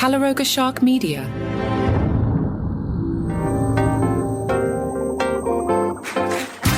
Calaroga Shark Media.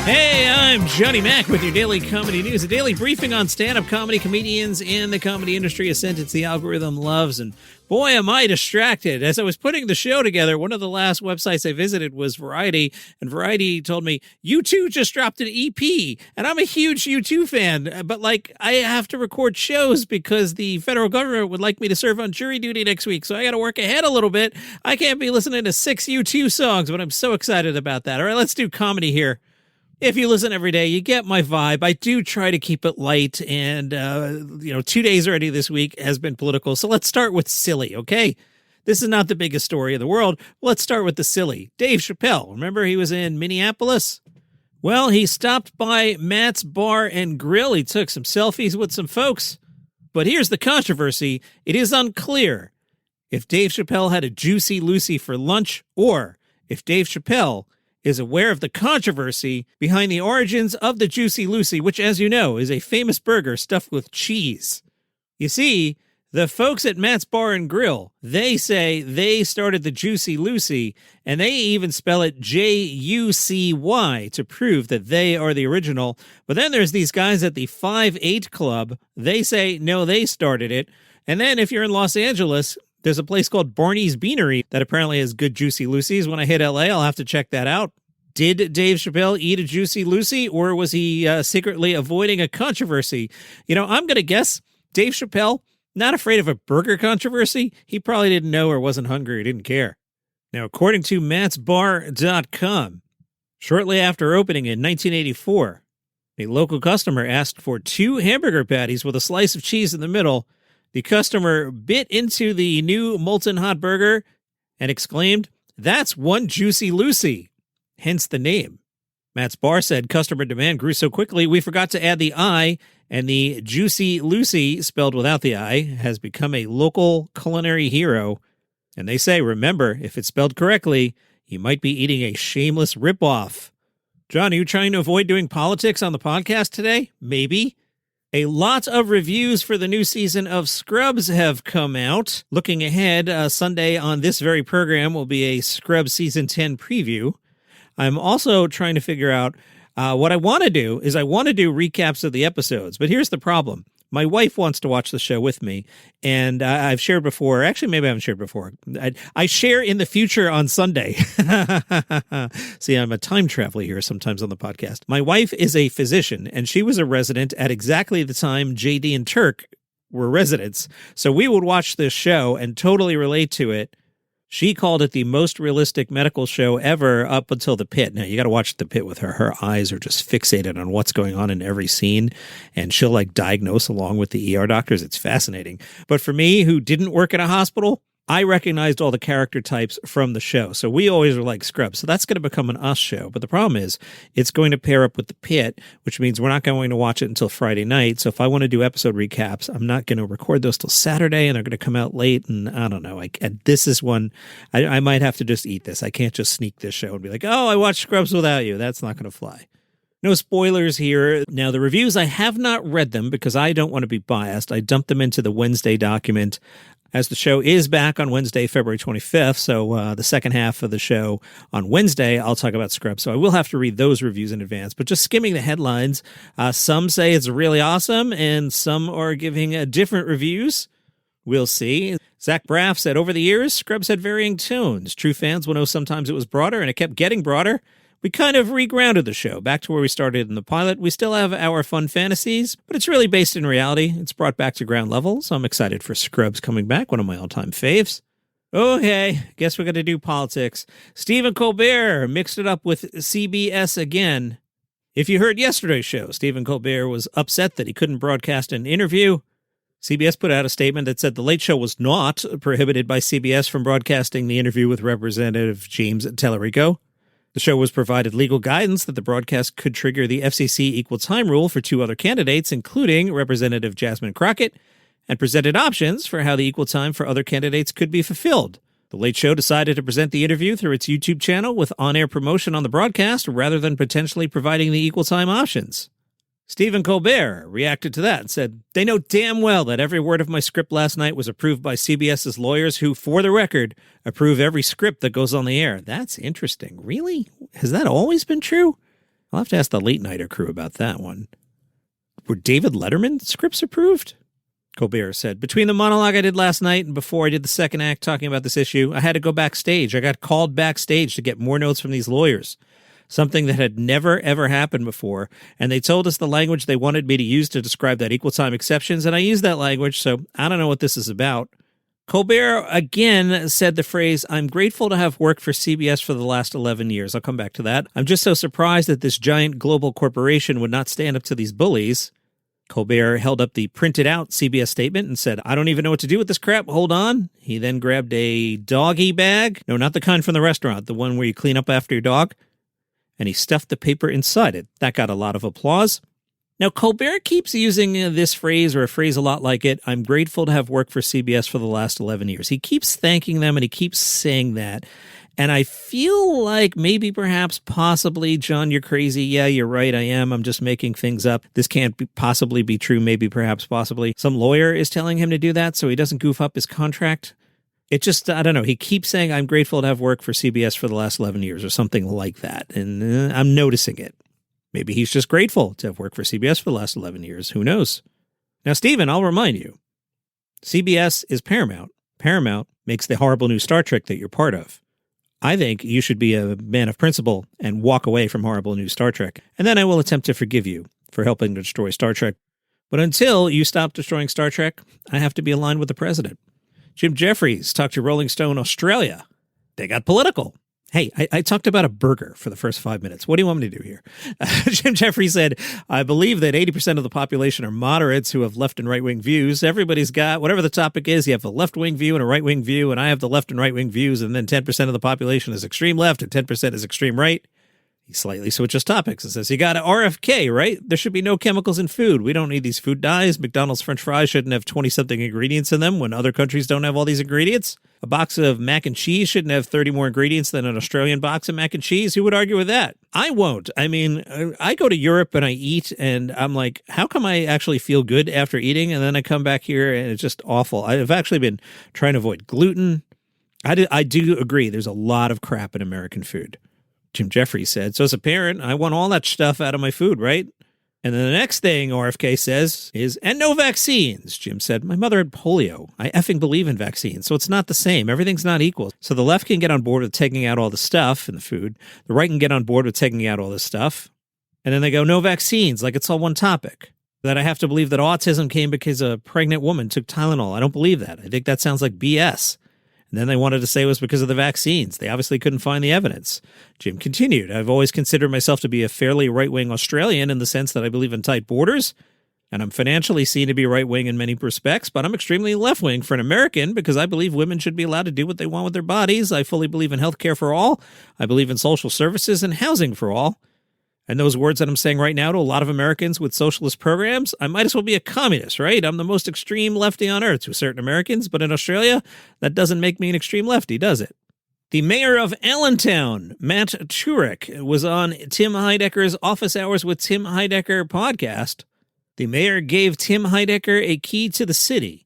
Hey, I'm Johnny Mac with your daily comedy news, a daily briefing on stand-up comedy, comedians, and the comedy industry, a sentence the algorithm loves. And boy, am I distracted. As I was putting the show together, one of the last websites I visited was Variety, and Variety told me, U2 just dropped an EP, and I'm a huge U2 fan, but I have to record shows because the federal government would like me to serve on jury duty next week, so I got to work ahead a little bit. I can't be listening to 6 U2 songs, but I'm so excited about that. All right, let's do comedy here. If you listen every day, you get my vibe. I do try to keep it light, and, 2 days already this week has been political. So let's start with silly, okay? This is not the biggest story in the world. Let's start with the silly. Dave Chappelle, remember he was in Minneapolis? Well, he stopped by Matt's Bar and Grill. He took some selfies with some folks. But here's the controversy. It is unclear if Dave Chappelle had a Jucy Lucy for lunch or if Dave Chappelle is aware of the controversy behind the origins of the Jucy Lucy, which, as you know, is a famous burger stuffed with cheese. You see, the folks at Matt's Bar and Grill, they say they started the Jucy Lucy, and they even spell it Jucy to prove that they are the original. But then there's these guys at the 5-8 Club. They say, no, they started it. And then if you're in Los Angeles, there's a place called Barney's Beanery that apparently has good Jucy Lucy's. When I hit LA, I'll have to check that out. Did Dave Chappelle eat a Jucy Lucy, or was he secretly avoiding a controversy? I'm going to guess Dave Chappelle, not afraid of a burger controversy. He probably didn't know or wasn't hungry or didn't care. Now, according to mattsbar.com, shortly after opening in 1984, a local customer asked for 2 hamburger patties with a slice of cheese in the middle. The customer bit into the new molten hot burger and exclaimed, "That's one Jucy Lucy," hence the name. Matt's Bar said customer demand grew so quickly we forgot to add the I, and the Jucy Lucy, spelled without the I, has become a local culinary hero. And they say, remember, if it's spelled correctly, you might be eating a shameless ripoff. John, are you trying to avoid doing politics on the podcast today? Maybe. A lot of reviews for the new season of Scrubs have come out. Looking ahead, Sunday on this very program will be a Scrubs Season 10 preview. I'm also trying to figure out what I want to do is I want to do recaps of the episodes. But here's the problem. My wife wants to watch the show with me, and I've shared before. Actually, maybe I haven't shared before. I share in the future on Sunday. See, I'm a time traveler here sometimes on the podcast. My wife is a physician, and she was a resident at exactly the time JD and Turk were residents. So we would watch this show and totally relate to it. She called it the most realistic medical show ever up until The Pit. Now, you got to watch The Pit with her. Her eyes are just fixated on what's going on in every scene, and she'll diagnose along with the ER doctors. It's fascinating. But for me, who didn't work at a hospital, I recognized all the character types from the show. So we always were like Scrubs. So that's going to become an us show. But the problem is it's going to pair up with The Pit, which means we're not going to watch it until Friday night. So if I want to do episode recaps, I'm not going to record those till Saturday, and they're going to come out late. And I don't know. This is one I might have to just eat this. I can't just sneak this show and be like, oh, I watched Scrubs without you. That's not going to fly. No spoilers here. Now, the reviews, I have not read them because I don't want to be biased. I dumped them into the Wednesday document. As the show is back on Wednesday, February 25th, so the second half of the show on Wednesday, I'll talk about Scrubs. So I will have to read those reviews in advance. But just skimming the headlines, some say it's really awesome, and some are giving different reviews. We'll see. Zach Braff said, over the years, Scrubs had varying tones. True fans will know sometimes it was broader, and it kept getting broader. We kind of regrounded the show back to where we started in the pilot. We still have our fun fantasies, but it's really based in reality. It's brought back to ground level, so I'm excited for Scrubs coming back, one of my all-time faves. Okay, guess we're going to do politics. Stephen Colbert mixed it up with CBS again. If you heard yesterday's show, Stephen Colbert was upset that he couldn't broadcast an interview. CBS put out a statement that said the Late Show was not prohibited by CBS from broadcasting the interview with Representative James Tellerico. The show was provided legal guidance that the broadcast could trigger the FCC equal time rule for 2 other candidates, including Representative Jasmine Crockett, and presented options for how the equal time for other candidates could be fulfilled. The Late Show decided to present the interview through its YouTube channel with on-air promotion on the broadcast rather than potentially providing the equal time options. Stephen Colbert reacted to that and said, "They know damn well that every word of my script last night was approved by CBS's lawyers who, for the record, approve every script that goes on the air." That's interesting. Really? Has that always been true? I'll have to ask the late nighter crew about that one. Were David Letterman scripts approved? Colbert said, "Between the monologue I did last night and before I did the second act talking about this issue, I had to go backstage. I got called backstage to get more notes from these lawyers. Something that had never, ever happened before. And they told us the language they wanted me to use to describe that equal time exceptions, and I used that language, so I don't know what this is about." Colbert again said the phrase, "I'm grateful to have worked for CBS for the last 11 years. I'll come back to that. "I'm just so surprised that this giant global corporation would not stand up to these bullies." Colbert held up the printed out CBS statement and said, "I don't even know what to do with this crap. Hold on." He then grabbed a doggy bag. No, not the kind from the restaurant, the one where you clean up after your dog. And he stuffed the paper inside it. That got a lot of applause. Now, Colbert keeps using this phrase, or a phrase a lot like it, "I'm grateful to have worked for CBS for the last 11 years. He keeps thanking them, and he keeps saying that. And I feel like maybe, perhaps, possibly, "John, you're crazy. Yeah, you're right, I am. I'm just making things up. This can't possibly be true. Maybe, perhaps, possibly." Some lawyer is telling him to do that so he doesn't goof up his contract. It just, I don't know. He keeps saying, "I'm grateful to have worked for CBS for the last 11 years, or something like that. And I'm noticing it. Maybe he's just grateful to have worked for CBS for the last 11 years. Who knows? Now, Stephen, I'll remind you, CBS is Paramount. Paramount makes the horrible new Star Trek that you're part of. I think you should be a man of principle and walk away from horrible new Star Trek. And then I will attempt to forgive you for helping to destroy Star Trek. But until you stop destroying Star Trek, I have to be aligned with the president." Jim Jefferies talked to Rolling Stone Australia. They got political. Hey, I talked about a burger for the first 5 minutes. What do you want me to do here? Jim Jefferies said, "I believe that 80% of the population are moderates who have left and right-wing views. Everybody's got, whatever the topic is, you have a left-wing view and a right-wing view, and I have the left and right-wing views, and then 10% of the population is extreme left and 10% is extreme right." He slightly switches topics and says, "You got RFK, right? There should be no chemicals in food. We don't need these food dyes. McDonald's French fries shouldn't have 20-something ingredients in them when other countries don't have all these ingredients. A box of mac and cheese shouldn't have 30 more ingredients than an Australian box of mac and cheese. Who would argue with that?" I won't. I mean, I go to Europe and I eat, and I'm like, how come I actually feel good after eating? And then I come back here and it's just awful. I've actually been trying to avoid gluten. I do agree. There's a lot of crap in American food. Jim Jefferies said, "So as a parent, I want all that stuff out of my food, right?" And then the next thing RFK says is, "And no vaccines." Jim said, "My mother had polio. I effing believe in vaccines, so it's not the same. Everything's not equal." So the left can get on board with taking out all the stuff in the food. The right can get on board with taking out all this stuff. And then they go, "No vaccines," like it's all one topic. That I have to believe that autism came because a pregnant woman took Tylenol. I don't believe that. I think that sounds like BS. And then they wanted to say it was because of the vaccines. They obviously couldn't find the evidence. Jim continued, "I've always considered myself to be a fairly right-wing Australian in the sense that I believe in tight borders, and I'm financially seen to be right-wing in many respects, but I'm extremely left-wing for an American because I believe women should be allowed to do what they want with their bodies. I fully believe in health care for all. I believe in social services and housing for all. And those words that I'm saying right now to a lot of Americans with socialist programs, I might as well be a communist, right? I'm the most extreme lefty on earth to certain Americans, but in Australia, that doesn't make me an extreme lefty, does it?" The mayor of Allentown, Matt Turek, was on Tim Heidecker's Office Hours with Tim Heidecker podcast. The mayor gave Tim Heidecker a key to the city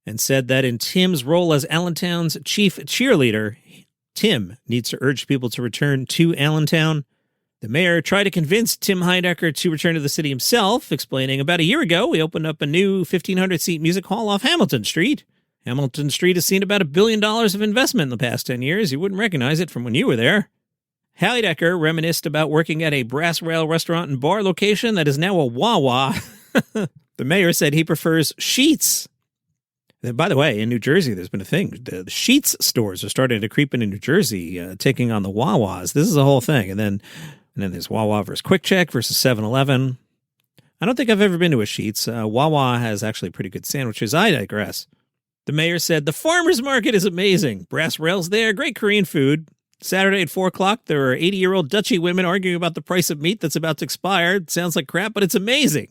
and said that in Tim's role as Allentown's chief cheerleader, Tim needs to urge people to return to Allentown. The mayor tried to convince Tim Heidecker to return to the city himself, explaining, "About a year ago, we opened up a new 1,500-seat music hall off Hamilton Street. Hamilton Street has seen about $1 billion of investment in the past 10 years. You wouldn't recognize it from when you were there." Heidecker reminisced about working at a brass rail restaurant and bar location that is now a Wawa. The mayor said he prefers Sheetz. By the way, in New Jersey, there's been a thing. The Sheetz stores are starting to creep into New Jersey, taking on the Wawas. This is a whole thing. And then there's Wawa versus Quick Check versus 7-Eleven. I don't think I've ever been to a Sheetz. Wawa has actually pretty good sandwiches. I digress. The mayor said, "The farmer's market is amazing. Brass rails there, great Korean food. Saturday at 4 o'clock, there are 80-year-old Dutchy women arguing about the price of meat that's about to expire. It sounds like crap, but it's amazing."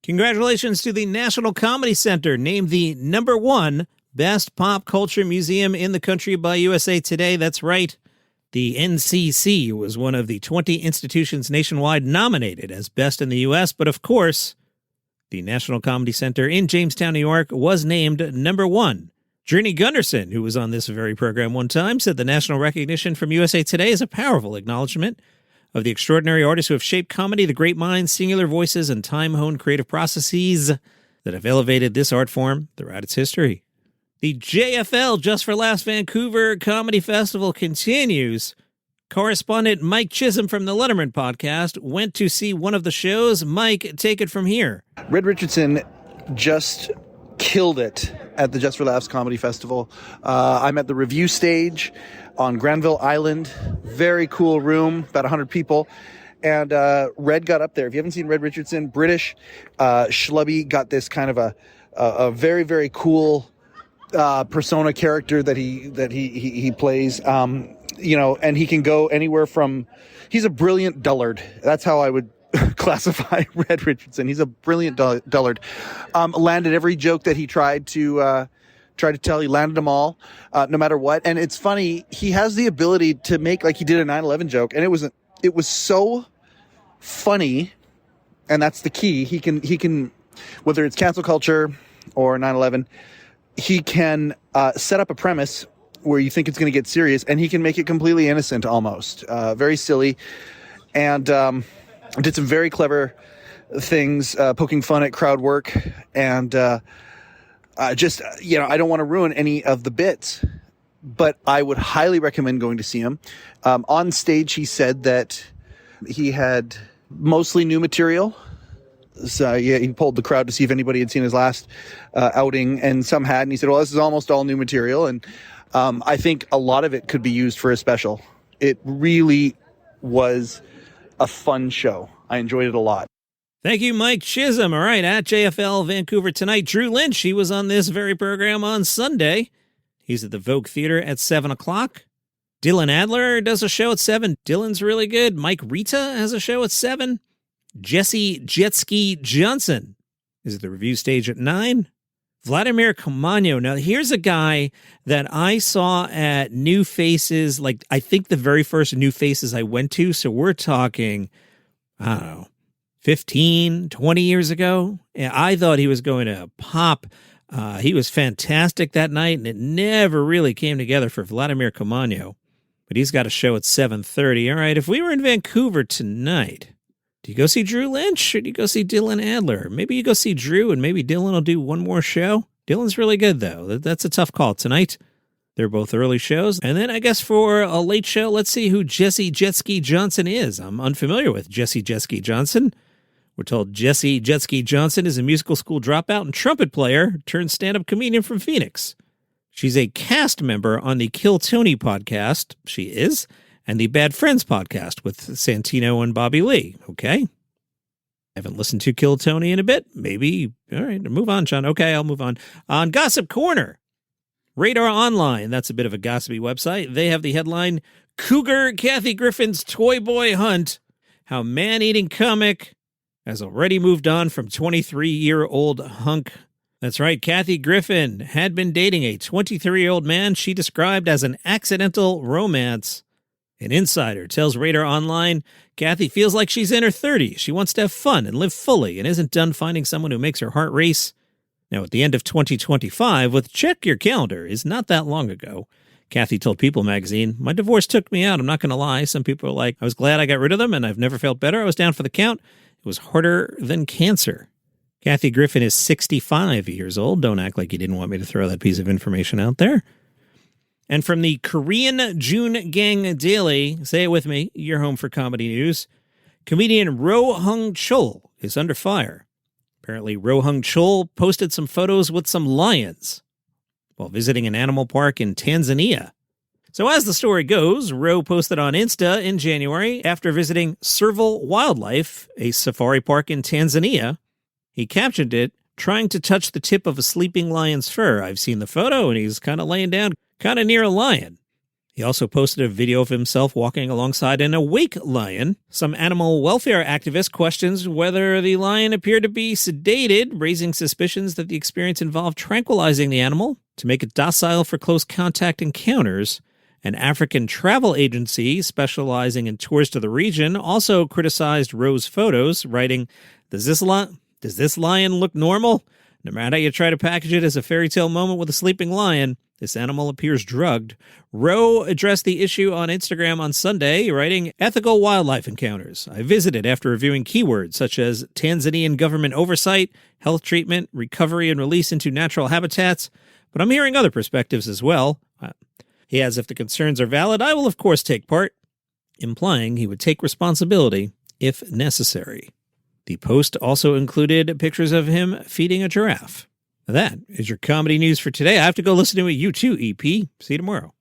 Congratulations to the National Comedy Center, named the #1 best pop culture museum in the country by USA Today. That's right. The NCC was one of the 20 institutions nationwide nominated as best in the U.S., but of course, the National Comedy Center in Jamestown, New York, was named number 1. Journey Gunderson, who was on this very program one time, said the national recognition from USA Today is a powerful acknowledgement of the extraordinary artists who have shaped comedy, the great minds, singular voices, and time-honed creative processes that have elevated this art form throughout its history. The JFL, Just for Laughs Vancouver Comedy Festival continues. Correspondent Mike Chisholm from the Letterman podcast went to see one of the shows. Mike, take it from here. Red Richardson just killed it at the Just for Laughs Comedy Festival. I'm at the review stage on Granville Island. Very cool room, about 100 people. And Red got up there. If you haven't seen Red Richardson, British, schlubby, got this kind of a very, very cool persona character that he plays. And he can go anywhere from, he's a brilliant dullard. That's how I would classify Red Richardson. He's a brilliant dullard. Landed every joke that he tried to tell. He landed them all, no matter what. And it's funny, he has the ability to make, like he did a 9/11 joke, and it was so funny, and that's the key. He can, whether it's cancel culture or 9/11, he can set up a premise where you think it's going to get serious, and he can make it completely innocent almost. Very silly. And did some very clever things, poking fun at crowd work. And I don't want to ruin any of the bits, but I would highly recommend going to see him. On stage, he said that he had mostly new material. So yeah, he polled the crowd to see if anybody had seen his last outing, and some had. And he said, well, this is almost all new material. And I think a lot of it could be used for a special. It really was a fun show. I enjoyed it a lot. Thank you, Mike Chisholm. All right, at JFL Vancouver tonight, Drew Lynch, he was on this very program on Sunday. He's at the Vogue Theater at 7 o'clock. Dylan Adler does a show at 7. Dylan's really good. Mike Rita has a show at 7. Jesse Jetski Johnson is at the review stage at 9. Vladimir Kamano. Now, here's a guy that I saw at New Faces, like I think the very first New Faces I went to. So we're talking, I don't know, 15, 20 years ago. And I thought he was going to pop. He was fantastic that night, and it never really came together for Vladimir Kamano. But he's got a show at 7:30. All right, if we were in Vancouver tonight, do you go see Drew Lynch or do you go see Dylan Adler? Maybe you go see Drew and maybe Dylan will do one more show. Dylan's really good, though. That's a tough call tonight. They're both early shows. And then I guess for a late show, let's see who Jesse Jetski Johnson is. I'm unfamiliar with Jesse Jetski Johnson. We're told Jesse Jetski Johnson is a musical school dropout and trumpet player turned stand-up comedian from Phoenix. She's a cast member on the Kill Tony podcast. She is. And the Bad Friends podcast with Santino and Bobby Lee. Okay. I haven't listened to Kill Tony in a bit. Maybe. All right. Move on, John. Okay, I'll move on. On Gossip Corner, Radar Online. That's a bit of a gossipy website. They have the headline, Cougar Kathy Griffin's Toy Boy Hunt. How man-eating comic has already moved on from 23-year-old hunk. That's right. Kathy Griffin had been dating a 23-year-old man she described as an accidental romance. An insider tells Radar Online, Kathy feels like she's in her 30s. She wants to have fun and live fully and isn't done finding someone who makes her heart race. Now, at the end of 2025, with check your calendar is not that long ago, Kathy told People magazine, my divorce took me out. I'm not going to lie. Some people are like, I was glad I got rid of them and I've never felt better. I was down for the count. It was harder than cancer. Kathy Griffin is 65 years old. Don't act like you didn't want me to throw that piece of information out there. And from the Korean June Gang Daily, say it with me, your home for comedy news, comedian Ro Hong Cho is under fire. Apparently, Ro Hong Cho posted some photos with some lions while visiting an animal park in Tanzania. So as the story goes, Ro posted on Insta in January after visiting Serval Wildlife, a safari park in Tanzania. He captioned it, trying to touch the tip of a sleeping lion's fur. I've seen the photo, and he's kind of laying down kind of near a lion. He also posted a video of himself walking alongside an awake lion. Some animal welfare activist questions whether the lion appeared to be sedated, raising suspicions that the experience involved tranquilizing the animal to make it docile for close contact encounters. An African travel agency specializing in tours to the region also criticized Ro's photos, writing, Does this lion look normal? No matter how you try to package it as a fairy tale moment with a sleeping lion, this animal appears drugged. Ro addressed the issue on Instagram on Sunday, writing, Ethical wildlife encounters. I visited after reviewing keywords such as Tanzanian government oversight, health treatment, recovery and release into natural habitats, but I'm hearing other perspectives as well. He adds, if the concerns are valid, I will of course take part, implying he would take responsibility if necessary. The post also included pictures of him feeding a giraffe. That is your comedy news for today. I have to go listen to it. You too, EP. See you tomorrow.